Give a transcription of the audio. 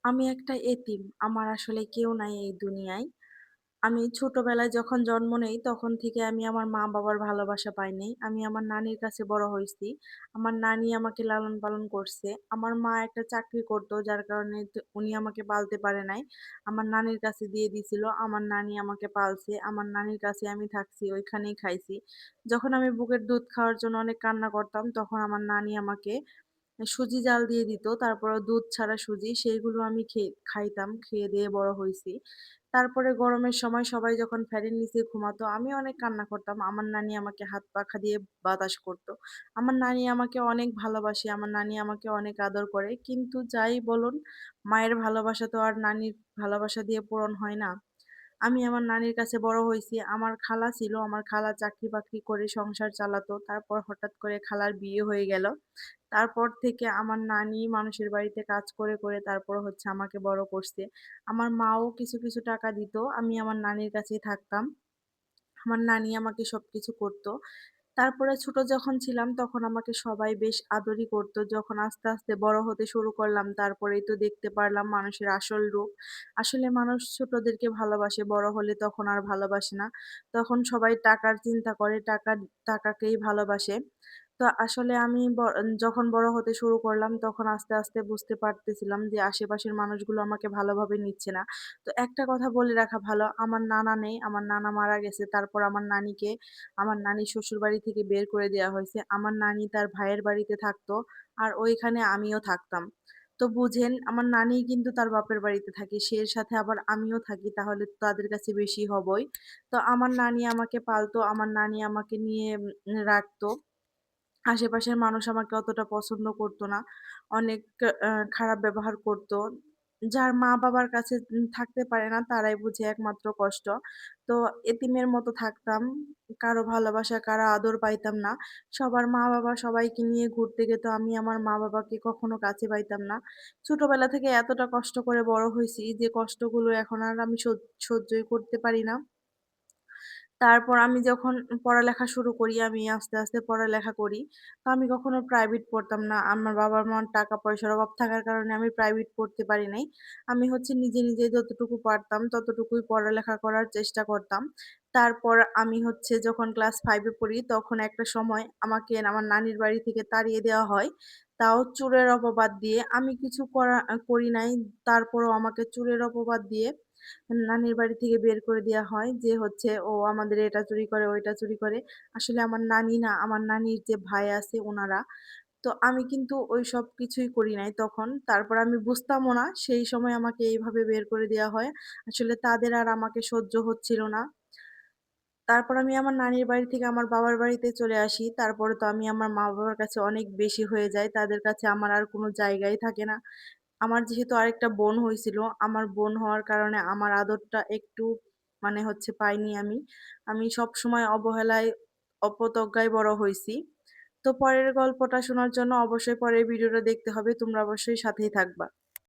আমি একটা এতিম। আমার আসলে কেউ নাই এই দুনিয়ায়। আমি ছোটবেলায় যখন জন্ম নেই তখন থেকে আমি আমার মা-বাবার ভালোবাসা পাই নাই। আমি আমার নানির কাছে বড় হইছি। আমার নানি আমাকে লালন-পালন করছে। আমার মা একটা চাকরি করত যার কারণে উনি আমাকে পালতে পারে নাই। আমার নানির কাছে দিয়ে দিছিল। আমার নানি আমাকে পালছে। আমার নানির কাছে আমি থাকছি, ওইখানেই খাইছি। যখন আমি বুকের দুধ খাওয়ার জন্য অনেক কান্না করতাম তখন আমার নানি আমাকে সুজি জাল দিয়ে দিত। তারপরে দুধ ছাড়া সুজি সেইগুলো আমি খাইতাম। খেয়ে দিয়ে বড় হইছি। তারপরে গরমের সময় সবাই যখন ফ্যানের নিচে ঘুমাতো আমি অনেক কান্না করতাম। আমার নানি আমাকে হাত পাখা দিয়ে বাতাস করত। আমার নানি আমাকে অনেক ভালোবাসে। আমার নানি আমাকে অনেক আদর করে। কিন্তু যাই বলুন, মায়ের ভালোবাসা তো আর নানির ভালোবাসা দিয়ে পূরণ হয় না। আমি আমার নানির কাছে বড় হইছি। আমার খালা ছিল। আমার খালা চাকরি-বাকরি করে সংসার চালাতো। তারপর হঠাৎ করে খালার বিয়ে হয়ে গেল। তারপর থেকে আমার নানি মানুষের বাড়িতে কাজ করে তারপর হচ্ছে আমাকে বড় করছে। আমার মাও কিছু টাকা দিত। আমি আমার নানির কাছেই থাকতাম। আমার নানি আমাকে সবকিছু করত। তারপরে ছোট যখন ছিলাম তখন আমাকে সবাই বেশ আদরই করত। যখন আস্তে বড় হতে শুরু করলাম তারপরেই তো দেখতে পারলাম মানুষের আসল রূপ। আসলে মানুষ ছোটদেরকে ভালোবাসে, বড় হলে তখন আর ভালোবাসে না। তখন সবাই টাকার চিন্তা করে, টাকাকেই ভালোবাসে। তো আসলে আমি যখন বড় হতে শুরু করলাম তখন আস্তে বুঝতে পারতেছিলাম যে আশেপাশের মানুষগুলো আমাকে ভালোভাবে নিচ্ছে না। তো একটা কথা বলে রাখা ভালো, আমার নানা নেই, আমার নানা মারা গেছে। তারপর আমার নানিকে আমার নানির শ্বশুরবাড়ি থেকে বের করে দেয়া হইছে। আমার নানি তার ভাইয়ের বাড়িতে থাকতো। আর ওইখানে আমিও থাকতাম। তো বুঝেন আমার নানি কিন্তু তার বাপের বাড়িতে থাকে। সে সাথে আবার আমিও থাকি তাহলে তো তাদের কাছে বেশি হবই। তো আমার নানি আমাকে পালতো, আমার নানি আমাকে নিয়ে রাখতো। আশেপাশের মানুষ আমাকে অতটা পছন্দ করতো না। অনেক খারাপ ব্যবহার করতো। যার মা-বাবার কাছে থাকতে পারে না তারাই বুঝে একমাত্র কষ্ট। তো এতিমের মতো থাকতাম। কারো ভালোবাসা, কারো আদর পাইতাম না। সবার মা-বাবা সবাইকে নিয়ে ঘুরতে যেত। আমি আমার মা-বাবাকে কখনো কাছে পাইতাম না। ছোটবেলা থেকে এতটা কষ্ট করে বড় হইছি যে কষ্টগুলো এখন আর আমি সহ্যই করতে পারি না। তারপর আমি যখন পড়ালেখা শুরু করি, আমি আস্তে পড়ালেখা করি। তো আমি কখনো প্রাইভেট পড়তাম না। আমার বাবা-মার টাকা-পয়সার অভাব থাকার কারণে আমি প্রাইভেট পড়তে পারি নাই। আমি হচ্ছে নিজে যতটুকু পারতাম ততটুকুই পড়ালেখা করার চেষ্টা করতাম। তারপর আমি হচ্ছে যখন ক্লাস 5 এ পড়ি তখন একটা সময় আমাকে আমার নানির বাড়ি থেকে তাড়িয়ে দেওয়া হয়। তাও চোরের অপবাদ দিয়ে। আমি কিছু করি নাই। তারপরও আমাকে চোরের অপবাদ দিয়ে নানির বাড়ি থেকে বের করে দেয়া হয় যে হচ্ছে ও আমাদের এটা চুরি করে, ওইটা চুরি করে। আসলে আমার নানি না, আমার নানির যে ভাই আছে উনারা। তো আমি কিন্তু ওইসব কিছুই করি নাই তখন। তারপর আমি বুঝতামও না। সেই সময় আমাকে এইভাবে বের করে দেয়া হয়। আসলে তাদের আর আমাকে সহ্য হচ্ছিল না। তারপর আমি আমার নানির বাড়ি থেকে আমার বাবার বাড়িতে চলে আসি। তারপরে তো আমি আমার মা-বাবার কাছে অনেক বেশি হয়ে যাই। তাদের কাছে আমার আর কোনো জায়গাই থাকে না। আমার যেহেতু আরেকটা বোন হইছিল, আমার বোন হওয়ার কারণে আমার আদরটা একটু মানে হচ্ছে পাইনি আমি। আমি সবসময় অবহেলায়, অপতজ্ঞায় বড় হইছি। তো পরের গল্পটা শোনার জন্য অবশ্যই পরের ভিডিওটা দেখতে হবে। তোমরা অবশ্যই সাথেই থাকবা।